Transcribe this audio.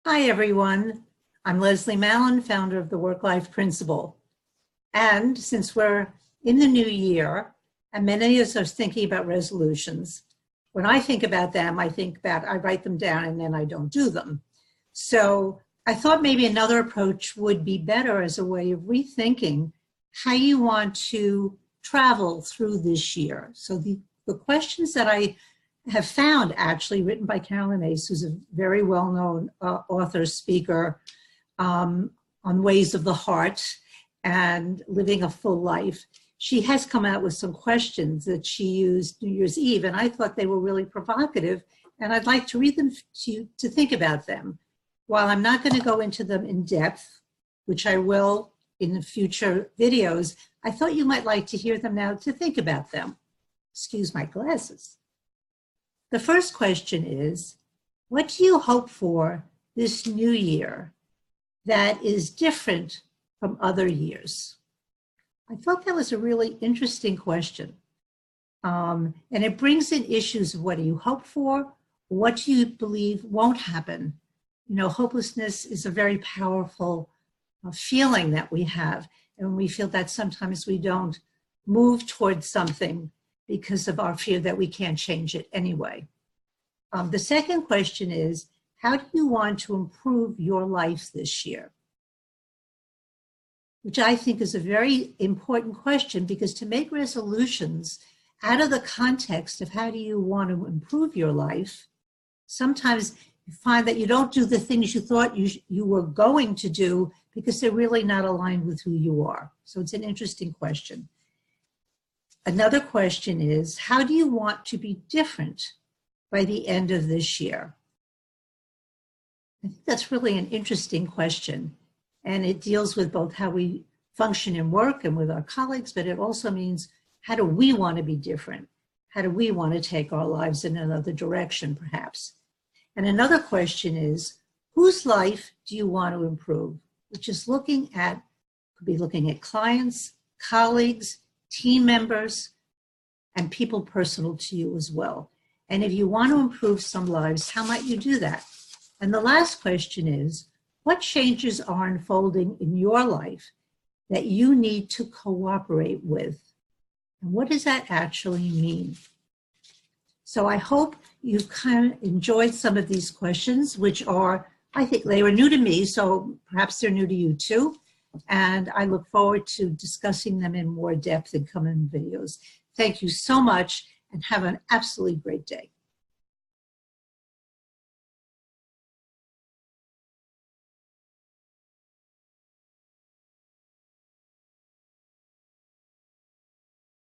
Hi, everyone. I'm Leslie Malin, founder of the Work-Life Principle. And since we're in the new year, and many of us are thinking about resolutions, when I think about them, I write them down and then I don't do them. So I thought maybe another approach would be better as a way of rethinking how you want to travel through this year. So the questions that I have found, actually written by Carolyn Ace, who's a very well-known author, speaker on ways of the heart and living a full life. She has come out with some questions that she used New Year's Eve, and I thought they were really provocative, and I'd like to read them to you to think about them. While I'm not going to go into them in depth, which I will in the future videos, I thought you might like to hear them now to think about them. Excuse my glasses. The first question is, what do you hope for this new year that is different from other years? I thought that was a really interesting question. And it brings in issues of what do you hope for? What do you believe won't happen? You know, hopelessness is a very powerful feeling that we have. And we feel that sometimes we don't move towards something because of our fear that we can't change it anyway. The second question is, how do you want to improve your life this year? Which I think is a very important question, because to make resolutions out of the context of how do you want to improve your life, sometimes you find that you don't do the things you thought you were going to do because they're really not aligned with who you are. So it's an interesting question. Another question is, how do you want to be different by the end of this year? I think that's really an interesting question. And it deals with both how we function in work and with our colleagues, but it also means, how do we want to be different? How do we want to take our lives in another direction, perhaps? And another question is, whose life do you want to improve? Which is could be looking at clients, colleagues, team members, and people personal to you as well. And if you want to improve some lives, how might you do that? And the last question is, what changes are unfolding in your life that you need to cooperate with? And what does that actually mean? So I hope you've kind of enjoyed some of these questions, which are, I think they were new to me, so perhaps they're new to you too. And I look forward to discussing them in more depth in coming videos. Thank you so much, and have an absolutely great day.